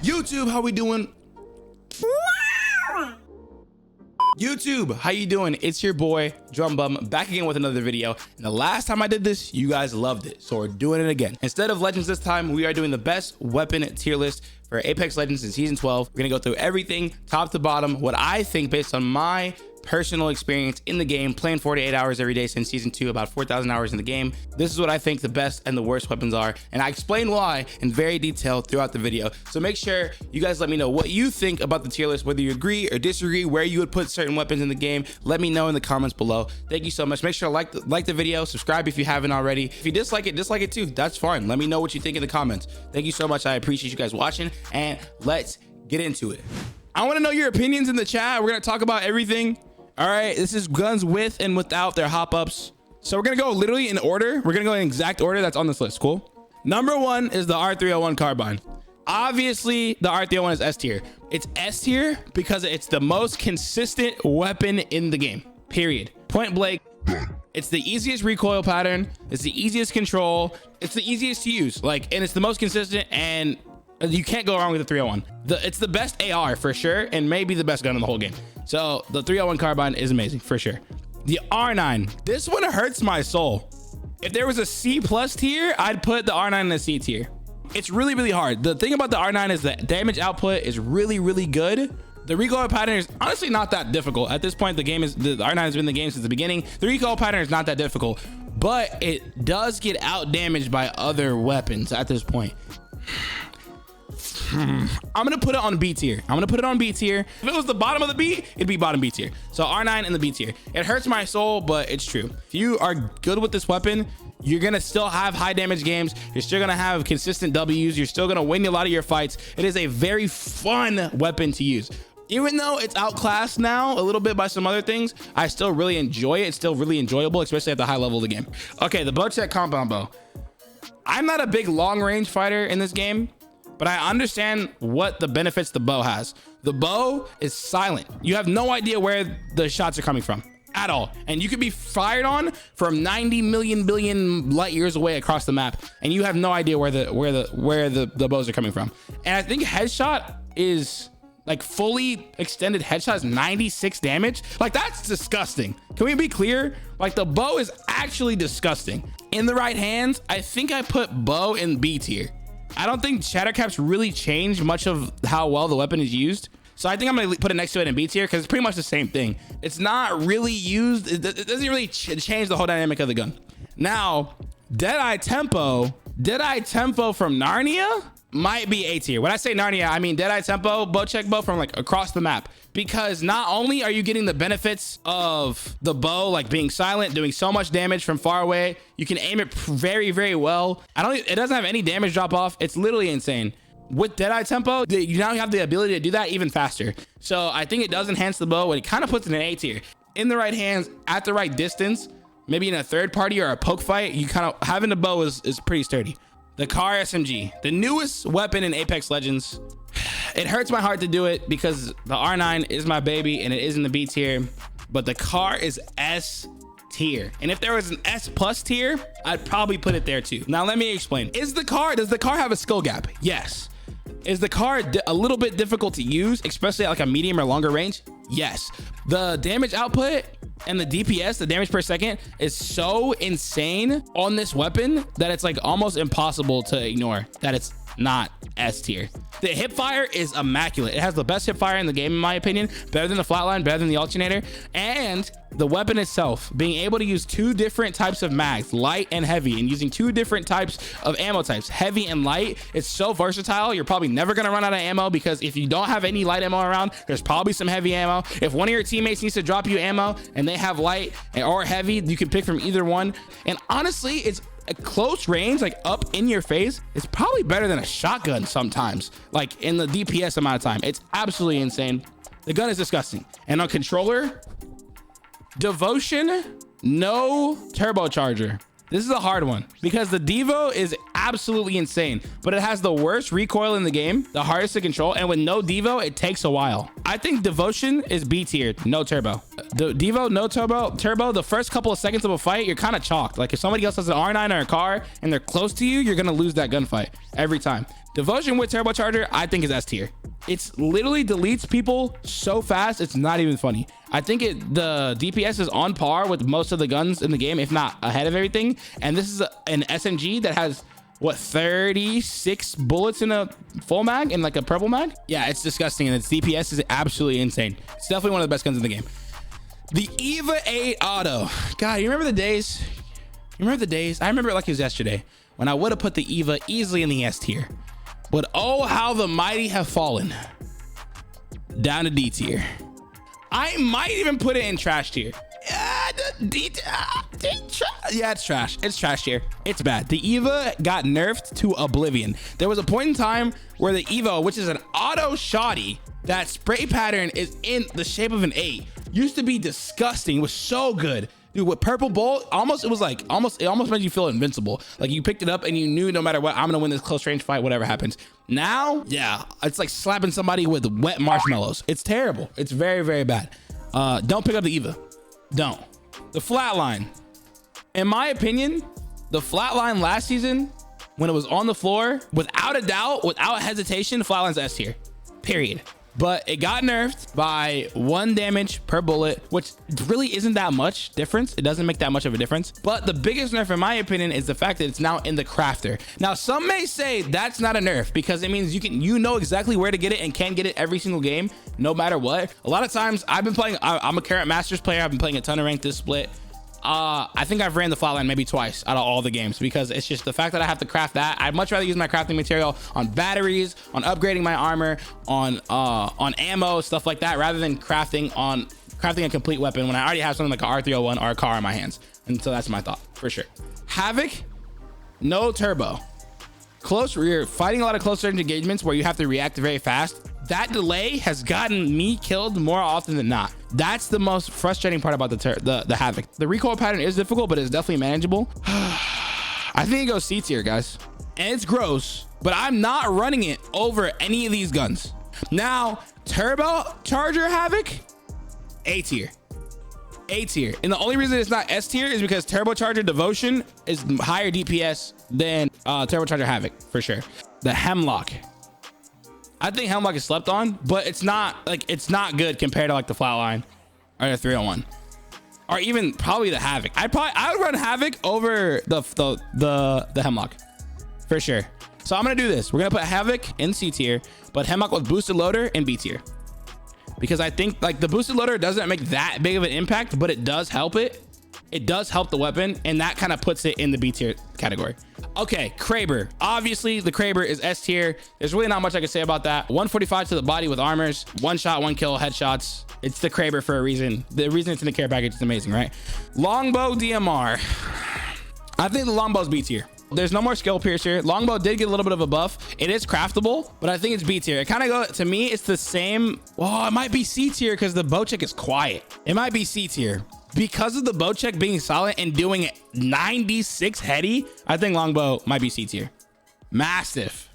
YouTube, how we doing? YouTube, how you doing? It's your boy Drum Bum back again with another video. And the last time I did this, you guys loved it, so we're doing it again. Instead of Legends this time, we are doing the best weapon tier list for Apex Legends in season 12. We're gonna go through everything top to bottom, what I think based on my personal experience in the game, playing 48 hours every day since season 2, about 4,000 hours in the game. This is what I think the best and the worst weapons are, and I explain why in very detail throughout the video. So make sure you guys let me know what you think about the tier list, whether you agree or disagree, where you would put certain weapons in the game. Let me know in the comments below. Thank you so much. Make sure to like the video, subscribe if you haven't already. If you dislike it too, that's fine. Let me know what you think in the comments. Thank you so much. I appreciate you guys watching, and let's get into it. I want to know your opinions in the chat. We're gonna talk about everything. All right, this is guns with and without their hop-ups. So we're gonna go literally in order. We're gonna go in exact order that's on this list. Cool. Number 1 is the R301 carbine. Obviously, the R301 is S tier. It's S tier because it's the most consistent weapon in the game, period. Point blank. It's the easiest recoil pattern. It's the easiest control. It's the easiest to use. And it's the most consistent, and you can't go wrong with the 301. It's the best AR for sure, and maybe the best gun in the whole game. So the 301 carbine is amazing for sure. The R9, this one hurts my soul. If there was a C+ tier, I'd put the R9 in a C tier. It's really, really hard. The thing about the R9 is that damage output is really, really good. The recoil pattern is honestly not that difficult. At this point, the R9 has been in the game since the beginning. The recoil pattern is not that difficult, but it does get out damaged by other weapons at this point. I'm gonna put it on B tier. If it was the bottom of the B, it'd be bottom B tier. So R9 in the B tier. It hurts my soul, but it's true. If you are good with this weapon, you're gonna still have high damage games. You're still gonna have consistent W's. You're still gonna win a lot of your fights. It is a very fun weapon to use. Even though it's outclassed now a little bit by some other things, I still really enjoy it. It's still really enjoyable, especially at the high level of the game. Okay, the Bocek compound bow. I'm not a big long range fighter in this game, but I understand what the benefits the bow has. The bow is silent. You have no idea where the shots are coming from at all. And you could be fired on from 90 million billion light years away across the map, and you have no idea where the bows are coming from. And I think headshot is fully extended headshot is 96 damage. That's disgusting. Can we be clear? The bow is actually disgusting. In the right hands, I think I put bow in B tier. I don't think shattercaps really change much of how well the weapon is used. So I think I'm gonna put it next to it in B tier because it's pretty much the same thing. It's not really used. It doesn't really change the whole dynamic of the gun. Now, Deadeye Tempo from Narnia might be A tier. When I say Narnia, I mean Deadeye Tempo, Bocek bow from across the map. Because not only are you getting the benefits of the bow being silent, doing so much damage from far away, you can aim it very, very well. It doesn't have any damage drop off. It's literally insane. With Deadeye Tempo, you now have the ability to do that even faster. So I think it does enhance the bow, and it kind of puts it in A tier. In the right hands, at the right distance, maybe in a third party or a poke fight, you kind of having the bow is pretty sturdy. The Car SMG, the newest weapon in Apex Legends. It hurts my heart to do it because the R9 is my baby and it is in the B tier, but the car is S tier. And if there was an S+ tier, I'd probably put it there too. Now let me explain. Does the car have a skill gap? Yes. Is the car a little bit difficult to use, especially at a medium or longer range? Yes. The damage output and the DPS, the damage per second, is so insane on this weapon that it's almost impossible to ignore that it's not S tier. The hipfire is immaculate. It has the best hipfire in the game, in my opinion. Better than the Flatline, better than the Alternator. And the weapon itself, being able to use 2 different types of mags, light and heavy, and using 2 different types of ammo types, heavy and light, it's so versatile. You're probably never going to run out of ammo, because if you don't have any light ammo around, there's probably some heavy ammo. If one of your teammates needs to drop you ammo and they have light or heavy, you can pick from either one. And honestly, it's at close range, up in your face, it's probably better than a shotgun sometimes, in the DPS amount of time. It's absolutely insane. The gun is disgusting. And on controller, Devotion, no turbocharger. This is a hard one because the Devo is absolutely insane, but it has the worst recoil in the game, the hardest to control, and with no Devo, it takes a while. I think Devotion is B tier, no turbo. The Devo, no turbo, the first couple of seconds of a fight, you're kind of chalked. If somebody else has an R9 or a car and they're close to you, you're gonna lose that gunfight every time. Devotion with turbocharger, I think is S tier. It's literally deletes people so fast, it's not even funny. I think the DPS is on par with most of the guns in the game, if not ahead of everything. And this is an SMG that has, what, 36 bullets in a full mag and like a purple mag? Yeah, it's disgusting, and its DPS is absolutely insane. It's definitely one of the best guns in the game. The EVA 8 auto. God, you remember the days? You remember the days? I remember it like it was yesterday when I would have put the EVA easily in the S tier. But oh, how the mighty have fallen. Down to D tier. I might even put it in trash tier. Yeah, it's trash. It's trash tier. It's bad. The EVA got nerfed to oblivion. There was a point in time where the EVA, which is an auto shoddy, that spray pattern is in the shape of an 8, used to be disgusting. It was so good. Dude, with purple bolt, it almost made you feel invincible. Like you picked it up and you knew no matter what, I'm gonna win this close range fight, whatever happens. Now, yeah, it's like slapping somebody with wet marshmallows. It's terrible. It's very, very bad. Don't pick up the EVA. Don't. The Flatline. In my opinion, the Flatline last season, when it was on the floor, without a doubt, without hesitation, Flatline's S tier. Period. But it got nerfed by 1 damage per bullet, which really isn't that much difference. It doesn't make that much of a difference. But the biggest nerf, in my opinion, is the fact that it's now in the crafter. Now, some may say that's not a nerf because it means you know exactly where to get it and can get it every single game, no matter what. A lot of times I've been playing, I'm a Carrot Masters player. I've been playing a ton of ranked this split. I think I've ran the Flatline maybe twice out of all the games because it's just the fact that I have to craft that. I'd much rather use my crafting material on batteries, on upgrading my armor, on ammo, stuff like that, rather than crafting a complete weapon when I already have something like an R301 or a car in my hands. And so that's my thought for sure. Havoc, no turbo. You're fighting a lot of close range engagements where you have to react very fast. That delay has gotten me killed more often than not. That's the most frustrating part about the Havoc. The recoil pattern is difficult, but it's definitely manageable. I think it goes C tier, guys. And it's gross, but I'm not running it over any of these guns. Now, turbocharger Havoc, A tier. A tier. And the only reason it's not S tier is because turbocharger Devotion is higher DPS than turbocharger Havoc for sure. The Hemlock. I think Hemlock is slept on, but it's not good compared to like the Flatline or the 301 or even probably the Havoc. I would run Havoc over the Hemlock for sure. So I'm gonna do this. We're gonna put Havoc in C tier, but Hemlock with boosted loader in B tier, because I think like the boosted loader doesn't make that big of an impact, but it does help it. It does help the weapon, and that kind of puts it in the B tier category. Okay, Kraber. Obviously, the Kraber is S tier. There's really not much I can say about that. 145 to the body with armors. 1 shot, 1 kill, headshots. It's the Kraber for a reason. The reason it's in the care package is amazing, right? Longbow DMR. I think the Longbow's B tier. There's no more skill piercer. Longbow did get a little bit of a buff. It is craftable, but I think it's B tier. It kind of go to me, it's the same. Oh, it might be C tier because the bow check is quiet. It might be C tier. Because of the bow check being solid and doing 96 heady, I think Longbow might be C tier. Mastiff.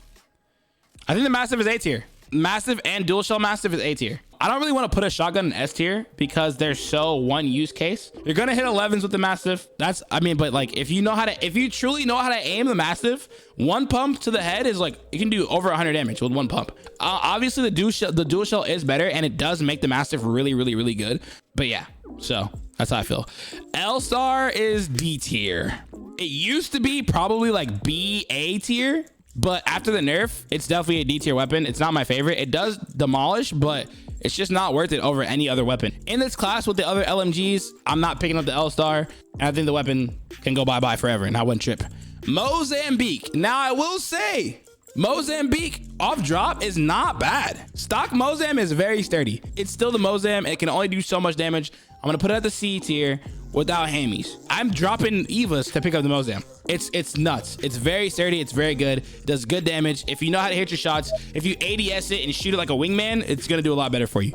I think the Mastiff is A tier. Mastiff and dual shell Mastiff is A tier. I don't really want to put a shotgun in S tier because they're so one use case. You're gonna hit 11s with the Mastiff. But like if you truly know how to aim the Mastiff, 1 pump to the head is like, you can do over 100 damage with 1 pump. Obviously the dual shell is better and it does make the Mastiff really, really, really good. But yeah, so that's how I feel. L-Star is D tier. It used to be probably like B, A tier, but after the nerf, it's definitely a D tier weapon. It's not my favorite. It does demolish, but it's just not worth it over any other weapon. In this class with the other LMGs, I'm not picking up the L-Star, and I think the weapon can go bye-bye forever, and I wouldn't trip. Mozambique. Now, I will say, Mozambique off drop is not bad. Stock Mozam is very sturdy. It's still the Mozam. It can only do so much damage. I'm gonna put it at the C tier without hammies. I'm dropping Evas to pick up the Mozam. It's nuts. It's very sturdy. It's very good. Does good damage. If you know how to hit your shots, if you ADS it and shoot it like a wingman, it's gonna do a lot better for you.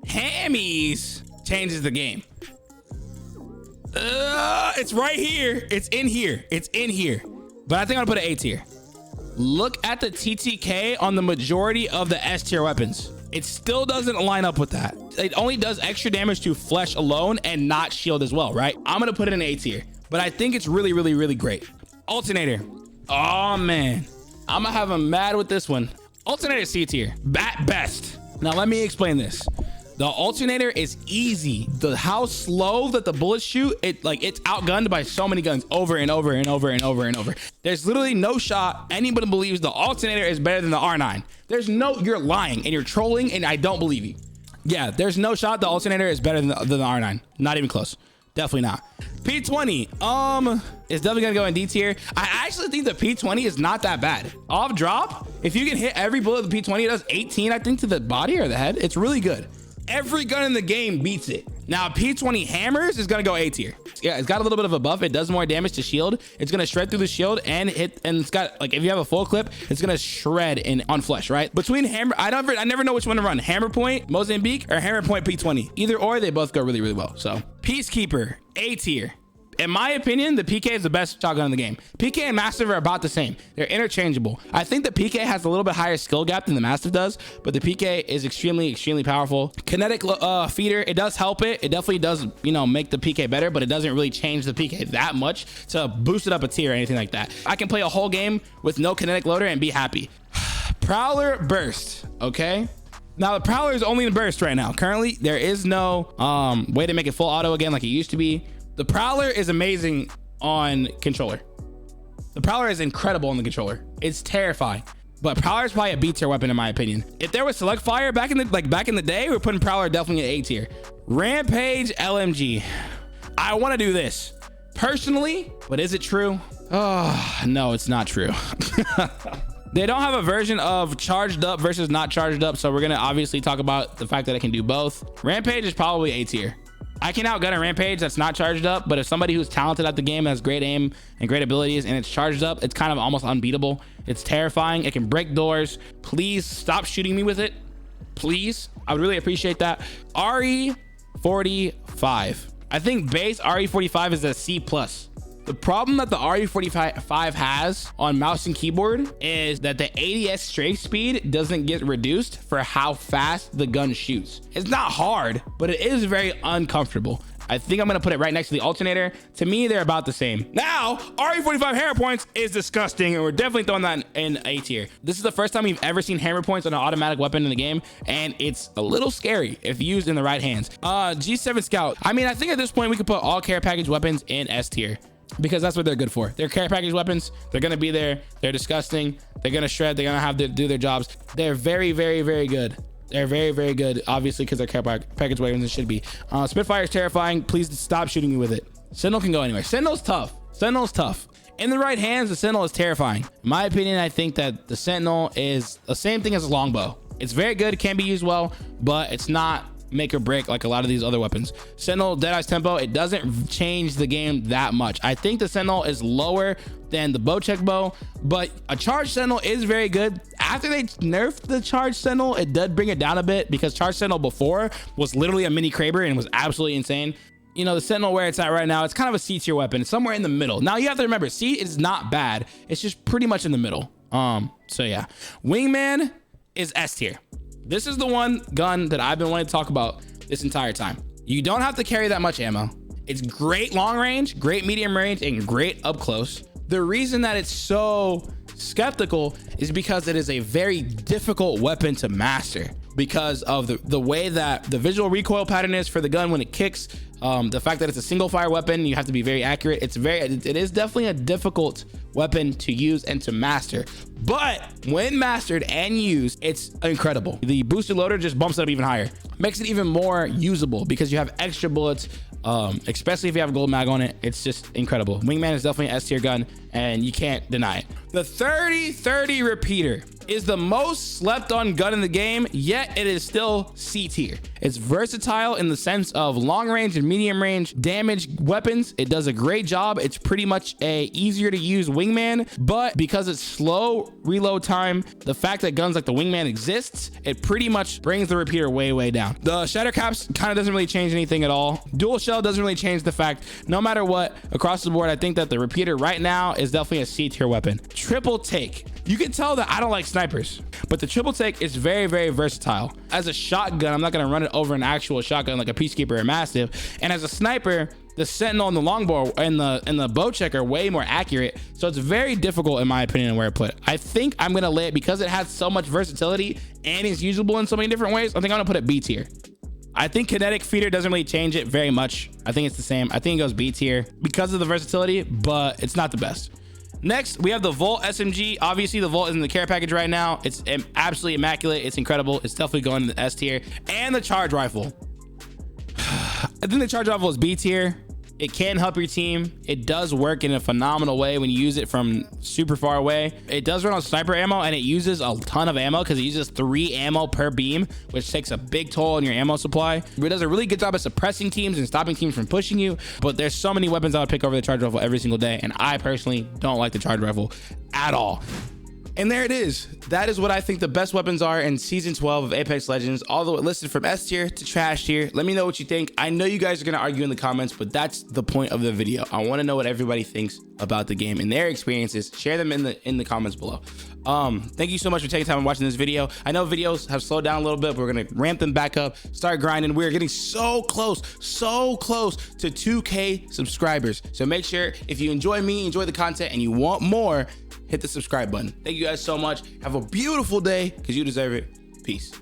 Hammies changes the game. It's right here. It's in here. It's in here. But I think I'm gonna put an A tier. Look at the TTK on the majority of the S tier weapons. It still doesn't line up with that. It only does extra damage to flesh alone and not shield as well, right? I'm gonna put it in A tier, but I think it's really, really, really great. Alternator. Oh man, I'm gonna have him mad with this one. Alternator C tier, at best. Now let me explain this. The Alternator is easy. How slow that the bullets shoot, it's outgunned by so many guns over and over and over and over and over. There's literally no shot anybody believes the Alternator is better than the R9. You're lying and you're trolling, and I don't believe you. Yeah, there's no shot the Alternator is better than the R9. Not even close. Definitely not. P20 is definitely gonna go in D tier. I actually think the P20 is not that bad. Off drop, if you can hit every bullet with the P20, it does 18, I think, to the body or the head. It's really good. Every gun in the game beats it. Now P20 hammers is gonna go A tier. Yeah, it's got a little bit of a buff. It does more damage to shield. It's gonna shred through the shield and hit, and it's got, like, if you have a full clip, it's gonna shred on flesh, right? Between hammer, I never know which one to run. Hammer point Mozambique or hammer point P20. Either or, they both go really, really well. So Peacekeeper, A tier. In my opinion, the PK is the best shotgun in the game. PK and Mastiff are about the same. They're interchangeable. I think the PK has a little bit higher skill gap than the Mastiff does, but the PK is extremely, extremely powerful. Kinetic feeder, it does help it. It definitely does, make the PK better, but it doesn't really change the PK that much to boost it up a tier or anything like that. I can play a whole game with no kinetic loader and be happy. Prowler burst, okay? Now the Prowler is only in burst right now. Currently, there is no way to make it full auto again like it used to be. The Prowler is amazing on controller. The Prowler is incredible on the controller. It's terrifying. But Prowler is probably a B tier weapon in my opinion. If there was select fire back in the day, we're putting Prowler definitely at A tier. Rampage LMG. I want to do this personally, but is it true? Oh, no, it's not true. They don't have a version of charged up versus not charged up, so we're gonna obviously talk about the fact that it can do both. Rampage is probably A tier. I can outgun a Rampage that's not charged up, but if somebody who's talented at the game, has great aim and great abilities, and it's charged up, it's kind of almost unbeatable. It's terrifying. It can break doors. Please stop shooting me with it. Please. I would really appreciate that. RE45. I think base RE45 is a C+. The problem that the RE45 has on mouse and keyboard is that the ADS strafe speed doesn't get reduced for how fast the gun shoots. It's not hard, but it is very uncomfortable. I think I'm gonna put it right next to the Alternator. To me, they're about the same. Now, RE45 hammer points is disgusting, and we're definitely throwing that in A tier. This is the first time we've ever seen hammer points on an automatic weapon in the game, and it's a little scary if used in the right hands. G7 Scout. I mean, I think at this point we could put all care package weapons in S tier, because that's what they're good for. They're care package weapons. They're going to be there. They're disgusting. They're going to shred. They're going to have to do their jobs. They're very, very, very good. They're very, very good, obviously, because they're care package weapons. It should be. Spitfire is terrifying. Please stop shooting me with it. Sentinel can go anywhere. Sentinel's tough. Sentinel's tough. In the right hands, the Sentinel is terrifying. In my opinion, I think that the Sentinel is the same thing as a longbow. It's very good. It can be used well, but it's not make or break like a lot of these other weapons. Sentinel, Deadeye's tempo, it doesn't change the game that much. I think the Sentinel is lower than the Bocek bow, but a charged Sentinel is very good. After they nerfed the charged Sentinel, it did bring it down a bit, because charged Sentinel before was literally a mini Kraber and was absolutely insane. The Sentinel where it's at right now, it's kind of a C tier weapon. It's somewhere in the middle. Now you have to remember, C is not bad. It's just pretty much in the middle. So yeah, Wingman is S tier. This is the one gun that I've been wanting to talk about this entire time. You don't have to carry that much ammo. It's great long range, great medium range, and great up close. The reason that it's so skeptical is because it is a very difficult weapon to master, because of the way that the visual recoil pattern is for the gun when it kicks. The fact that it's a single fire weapon, you have to be very accurate. It is definitely a difficult weapon to use and to master, but when mastered and used, it's incredible. The boosted loader just bumps it up even higher, makes it even more usable because you have extra bullets, especially if you have a gold mag on it. It's just incredible. Wingman is definitely an S tier gun, and you can't deny it. The 30-30 repeater is the most slept on gun in the game, yet it is still C tier. It's versatile in the sense of long range and medium range damage weapons. It does a great job. It's pretty much a easier to use Wingman, but because it's slow reload time, the fact that guns like the Wingman exists, it pretty much brings the repeater way, way down. The shatter caps kind of doesn't really change anything at all. Dual shell doesn't really change the fact, no matter what, across the board, I think that the repeater right now is definitely a C tier weapon. Triple take. You can tell that I don't like snipers, but the triple take is very, very versatile. As a shotgun, I'm not going to run it over an actual shotgun like a Peacekeeper or Mastiff. And as a sniper, the Sentinel and the longbow and the bow check are way more accurate. So it's very difficult in my opinion where to put it. I think I'm gonna lay it because it has so much versatility and is usable in so many different ways. I think I'm gonna put it B tier. I think kinetic feeder doesn't really change it very much. I think it's the same. I think it goes B tier because of the versatility, but it's not the best. Next, we have the Volt SMG. Obviously, the Volt is in the care package right now. It's absolutely immaculate. It's incredible. It's definitely going in the S tier. And the charge rifle. I think the charge rifle is B tier. It can help your team. It does work in a phenomenal way when you use it from super far away. It does run on sniper ammo, and it uses a ton of ammo because it uses 3 ammo per beam, which takes a big toll on your ammo supply. It does a really good job at suppressing teams and stopping teams from pushing you. But there's so many weapons I would pick over the charge rifle every single day, and I personally don't like the charge rifle at all. And there it is. That is what I think the best weapons are in season 12 of Apex Legends, all the way listed from S tier to trash tier. Let me know what you think. I know you guys are going to argue in the comments, but that's the point of the video. I want to know what everybody thinks about the game and their experiences. Share them in the comments below. Thank you so much for taking time and watching this video. I know videos have slowed down a little bit, but we're going to ramp them back up, start grinding. We're getting so close to 2K subscribers. So make sure if you enjoy me, enjoy the content, and you want more, hit the subscribe button. Thank you guys so much. Have a beautiful day because you deserve it. Peace.